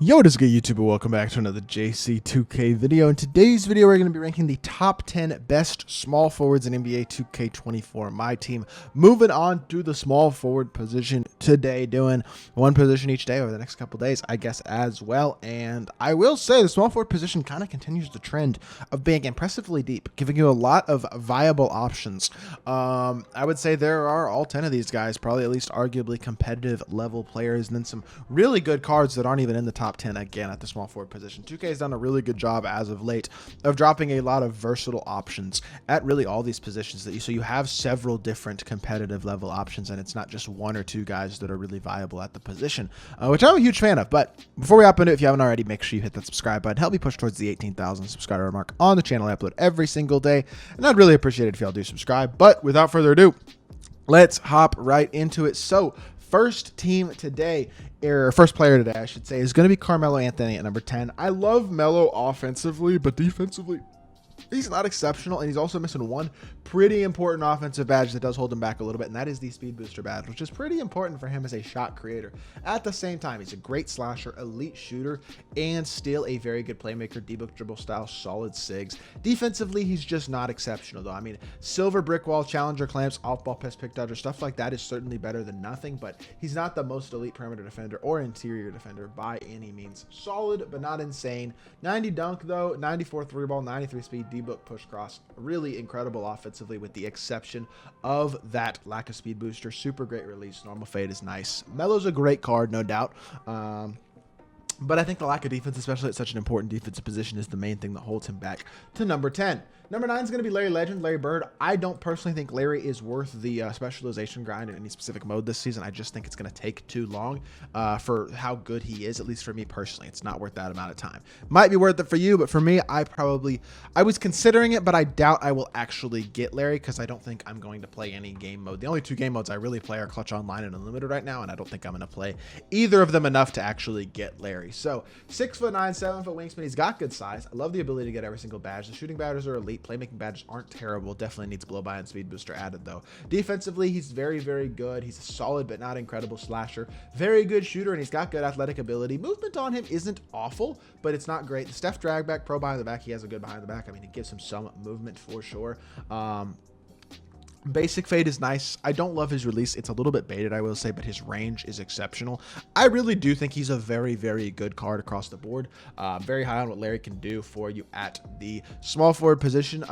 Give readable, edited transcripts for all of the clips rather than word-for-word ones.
Yo, what is good, YouTube? Welcome back to another JC2K video. In today's video, we're going to be ranking the top 10 best small forwards in NBA 2K24 MyTEAM. Moving on to the small forward position today, doing one position each day over the next couple days, I guess, as well. And I will say the small forward position kind of continues the trend of being impressively deep, giving you a lot of viable options. I would say there are all 10 of these guys, probably at least arguably competitive level players, and then some really good cards that aren't even in the top 10 again at the small forward position. 2K has done a really good job as of late of dropping a lot of versatile options at really all these positions so you have several different competitive level options, and it's not just one or two guys that are really viable at the position, which I'm a huge fan of. But before we hop into it, if you haven't already, make sure you hit that subscribe button. Help me push towards the 18,000 subscriber mark on the channel. I upload every single day, and I'd really appreciate it if y'all do subscribe. But without further ado, let's hop right into it. So first team today, or first player today, I should say, is going to be Carmelo Anthony at number 10. I love Melo offensively, but defensively, he's not exceptional, and he's also missing one pretty important offensive badge that does hold him back a little bit, and that is the speed booster badge, which is pretty important for him as a shot creator. At the same time, he's a great slasher, elite shooter, and still a very good playmaker, D-book dribble style, solid sigs. Defensively, he's just not exceptional, though. I mean, silver brick wall, challenger clamps, off-ball pass, pick dodger, stuff like that is certainly better than nothing, but he's not the most elite perimeter defender or interior defender by any means. Solid, but not insane. 90 dunk, though, 94 three ball, 93 speed, D-book push cross, really incredible offensively with the exception of that lack of speed booster. Super great release, normal fade is nice. Melo's a great card, no doubt, but I think the lack of defense, especially at such an important defensive position, is the main thing that holds him back to number 10. Number 9 is going to be Larry Legend, Larry Bird. I don't personally think Larry is worth the specialization grind in any specific mode this season. I just think it's going to take too long for how good he is, at least for me personally. It's not worth that amount of time. Might be worth it for you, but for me, I was considering it, but I doubt I will actually get Larry because I don't think I'm going to play any game mode. The only two game modes I really play are Clutch Online and Unlimited right now, and I don't think I'm going to play either of them enough to actually get Larry. So 6'9", 7 foot wingspan. He's got good size. I love the ability to get every single badge. The shooting badges are elite. Playmaking badges aren't terrible. Definitely needs blow by and speed booster added, though. Defensively, he's very, very good. He's a solid but not incredible slasher. Very good shooter, and he's got good athletic ability. Movement on him isn't awful, but it's not great. The Steph drag back, pro behind the back. He has a good behind the back. I mean, it gives him some movement for sure. Basic fade is nice. I don't love his release. It's a little bit baited, I will say, but his range is exceptional. I really do think he's a very, very good card across the board. Very high on what Larry can do for you at the small forward position,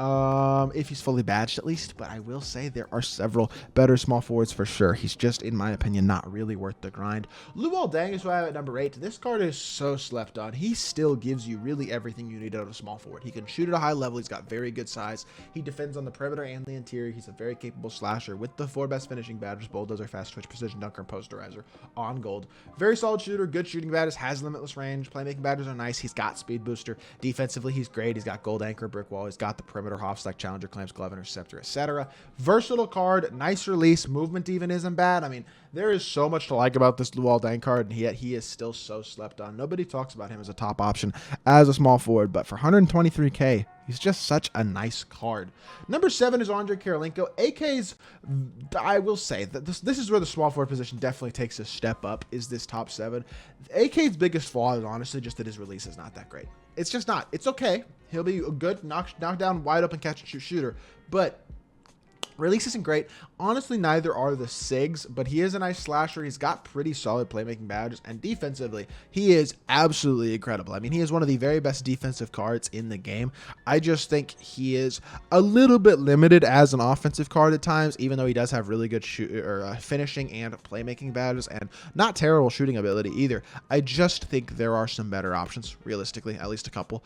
if he's fully badged at least. But I will say there are several better small forwards for sure. He's just, in my opinion, not really worth the grind. Luol Deng is who I have at number 8. This card is so slept on. He still gives you really everything you need out of a small forward. He can shoot at a high level. He's got very good size. He defends on the perimeter and the interior. He's a very capable slasher with the 4 best finishing badges: bulldozer, fast twitch, precision dunker, and posterizer on gold. Very solid shooter, good shooting badges, has limitless range. Playmaking badges are nice. He's got speed booster. Defensively, he's great. He's got gold anchor, brick wall. He's got the perimeter hoff stack, challenger clamps, glove interceptor, etc. Versatile card, nice release. Movement even isn't bad. I mean, there is so much to like about this Luol Deng card, and yet he is still so slept on. Nobody talks about him as a top option as a small forward, but for 123k, he's just such a nice card. Number 7 is Andre Karolinko. AK's, I will say that this is where the small forward position definitely takes a step up, is this top 7. AK's biggest flaw is honestly just that his release is not that great. It's just not. It's okay. He'll be a good knock down, wide open catch and shoot shooter, but release isn't great. Honestly, neither are the SIGs, but he is a nice slasher. He's got pretty solid playmaking badges, and defensively, he is absolutely incredible. I mean, he is one of the very best defensive cards in the game. I just think he is a little bit limited as an offensive card at times, even though he does have really good finishing and playmaking badges, and not terrible shooting ability either. I just think there are some better options, realistically, at least a couple.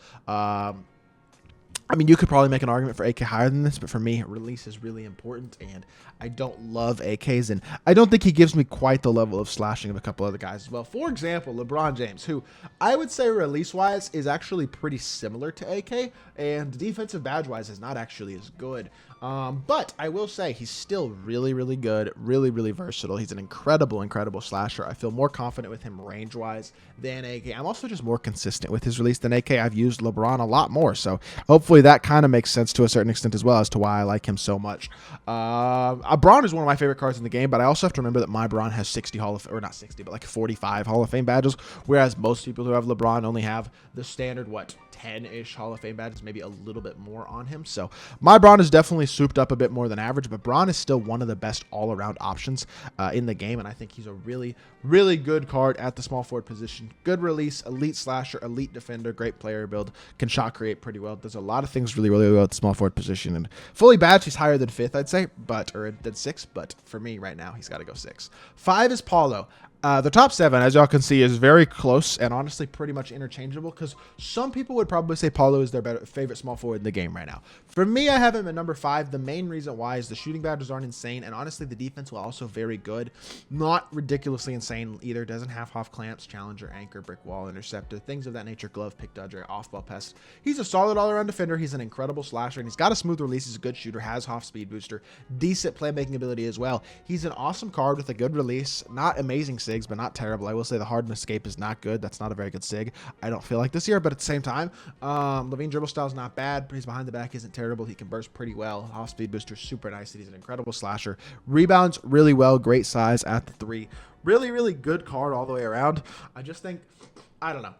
I mean, you could probably make an argument for AK higher than this, but for me, release is really important, and I don't love AKs, and I don't think he gives me quite the level of slashing of a couple other guys as well. For example, LeBron James, who I would say release-wise is actually pretty similar to AK, and defensive badge-wise is not actually as good. But I will say he's still really, really good, really, really versatile. He's an incredible, incredible slasher. I feel more confident with him range-wise than AK. I'm also just more consistent with his release than AK. I've used LeBron a lot more, so hopefully defensively, that kind of makes sense to a certain extent as well as to why I like him so much. Braun is one of my favorite cards in the game, but I also have to remember that my Braun has 60 or not 60, but like 45 Hall of Fame badges, whereas most people who have LeBron only have the standard, 10-ish Hall of Fame badges, maybe a little bit more on him. So my Braun is definitely souped up a bit more than average, but Braun is still one of the best all-around options in the game, and I think he's a really, really good card at the small forward position. Good release, elite slasher, elite defender, great player build, can shot create pretty well. Does a lot of things really, really well at the small forward position, and fully badged, he's higher than 5th, I'd say, or than 6th, but for me right now, he's got to go 6. 5 is Paulo. The top 7, as y'all can see, is very close and honestly pretty much interchangeable because some people would probably say Paulo is their favorite small forward in the game right now. For me, I have him at number 5. The main reason why is the shooting badges aren't insane, and honestly, the defense will also very good. Not ridiculously insane either. Doesn't have Hoff clamps, challenger, anchor, brick wall, interceptor, things of that nature, glove, pick dodger, off-ball pest. He's a solid all-around defender. He's an incredible slasher, and he's got a smooth release. He's a good shooter, has Hoff speed booster, decent playmaking ability as well. He's an awesome card with a good release. Not amazing SIGs, but not terrible. I will say the hardened escape is not good. That's not a very good SIG. I don't feel like this year, but at the same time, Levine dribble style is not bad. He's behind the back isn't terrible. He can burst pretty well. Off speed booster super nice. He's an incredible slasher. Rebounds really well. Great size at the 3. Really, really good card all the way around. I just think, I don't know.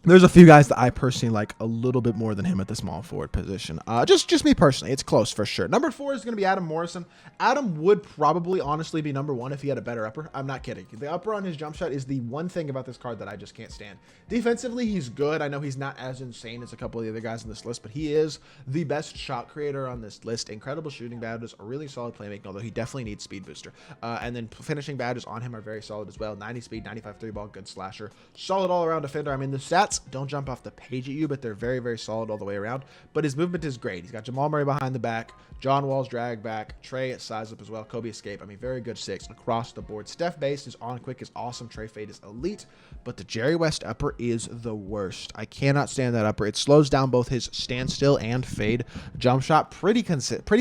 There's a few guys that I personally like a little bit more than him at the small forward position. Just me personally. It's close for sure. Number 4 is going to be Adam Morrison. Adam would probably honestly be number 1 if he had a better upper. I'm not kidding. The upper on his jump shot is the one thing about this card that I just can't stand. Defensively, he's good. I know he's not as insane as a couple of the other guys on this list, but he is the best shot creator on this list. Incredible shooting badges, a really solid playmaking, although he definitely needs speed booster. And then finishing badges on him are very solid as well. 90 speed, 95 3-ball, good slasher. Solid all-around defender. I mean, the stats don't jump off the page at you, but they're very, very solid all the way around. But his movement is great. He's got Jamal Murray behind the back, John Wall's drag back, Trey at size up as well, Kobe escape. I mean, very good 6 across the board. Steph base is on quick, is awesome. Trey fade is elite, but the Jerry West upper is the worst. I cannot stand that upper. It slows down both his standstill and fade jump shot pretty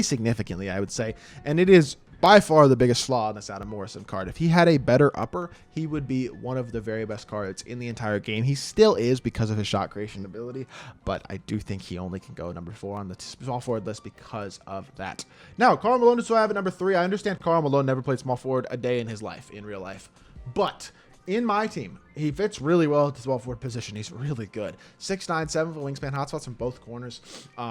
significantly, I would say, and it is by far the biggest flaw in this Adam Morrison card. If he had a better upper, he would be one of the very best cards in the entire game. He still is because of his shot creation ability, but I do think he only can go number 4 on the small forward list because of that. Now, Karl Malone is who I have at number 3. I understand Karl Malone never played small forward a day in his life, in real life, but in my team, he fits really well at the small forward position. He's really good. 6'9", 7 foot wingspan, hotspots from both corners.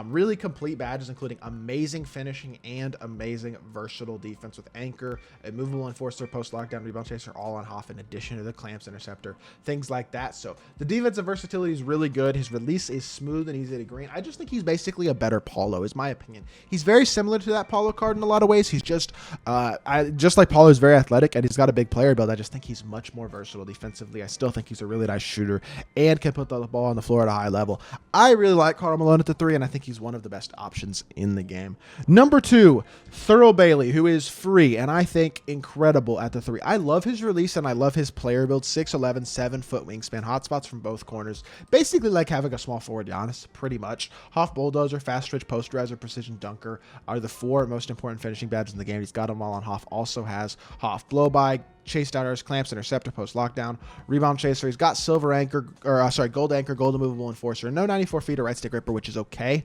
Really complete badges, including amazing finishing and amazing versatile defense with anchor, a movable enforcer, post lockdown, rebound chaser, all on Hoff in addition to the clamps, interceptor, things like that. So the defensive versatility is really good. His release is smooth and easy to green. I just think he's basically a better Paulo, is my opinion. He's very similar to that Paulo card in a lot of ways. He's just like Paulo is very athletic and he's got a big player build. I just think he's much more versatile defensively. I still think he's a really nice shooter and can put the ball on the floor at a high level. I really like Karl Malone at the 3, and I think he's one of the best options in the game. Number 2, Thurl Bailey, who is free and I think incredible at the 3. I love his release and I love his player build. 6'11", 7 foot wingspan, hotspots from both corners. Basically like having a small forward Giannis, pretty much. Hoff bulldozer, fast twitch, posterizer, precision dunker are the 4 most important finishing badges in the game. He's got them all on Hoff. Also has Hoff blow by, chase downers, clamps, interceptor, post lockdown, rebound chaser. He's got silver anchor, gold anchor, gold immovable enforcer, no 94 feet or right stick ripper, which is okay.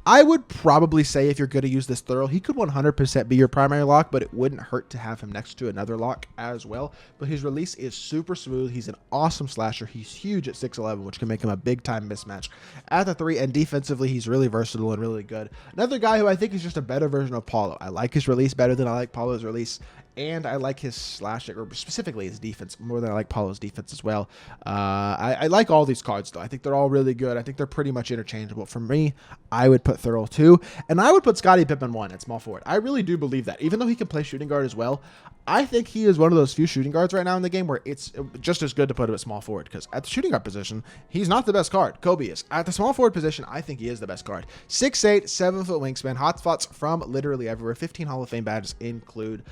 I would probably say if you're going to use this Thurl, he could 100% be your primary lock, but it wouldn't hurt to have him next to another lock as well. But his release is super smooth. He's an awesome slasher. He's huge at 6'11", which can make him a big time mismatch at the 3. And defensively, he's really versatile and really good. Another guy who I think is just a better version of Paulo. I like his release better than I like Paulo's release. And I like his slashing, or specifically his defense, more than I like Paulo's defense as well. I like all these cards, though. I think they're all really good. I think they're pretty much interchangeable. For me, I would put Thurl 2, and I would put Scottie Pippen 1 at small forward. I really do believe that. Even though he can play shooting guard as well, I think he is one of those few shooting guards right now in the game where it's just as good to put him at small forward, because at the shooting guard position, he's not the best card. Kobe is. At the small forward position, I think he is the best card. 6'8", 7 foot wingspan, hotspots from literally everywhere. 15 Hall of Fame badges include,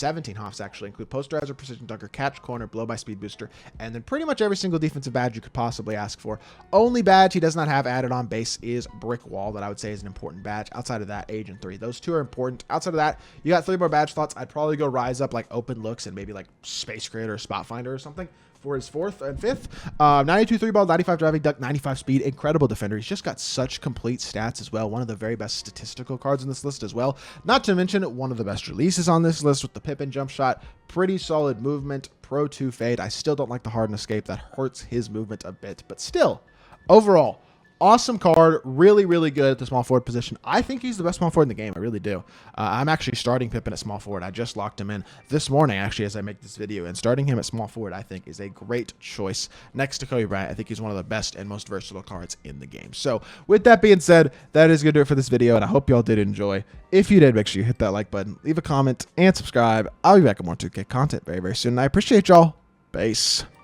17 Hoffs actually include posterizer, precision dunker, catch, corner, blow by speed booster, and then pretty much every single defensive badge you could possibly ask for. Only badge he does not have added on base is brick wall, that I would say is an important badge. Outside of that, Agent 3. Those 2 are important. Outside of that, you got 3 more badge slots. I'd probably go rise up like open looks and maybe like space creator or spot finder or something. for his fourth and fifth. 92 3 ball, 95 driving, duck, 95 speed, incredible defender. He's just got such complete stats as well. One of the very best statistical cards in this list as well. Not to mention one of the best releases on this list with the Pippin jump shot. Pretty solid movement, Pro 2 fade. I still don't like the hardened escape. That hurts his movement a bit, but still, overall, awesome card, really, really good at the small forward position. I think he's the best small forward in the game. I really do. I'm actually starting Pippin at small forward. I just locked him in this morning, actually, as I make this video. And starting him at small forward, I think, is a great choice. Next to Kobe Bryant, I think he's one of the best and most versatile cards in the game. So with that being said, that is going to do it for this video, and I hope y'all did enjoy. If you did, make sure you hit that like button, leave a comment, and subscribe. I'll be back with more 2K content very, very soon. And I appreciate y'all. Peace.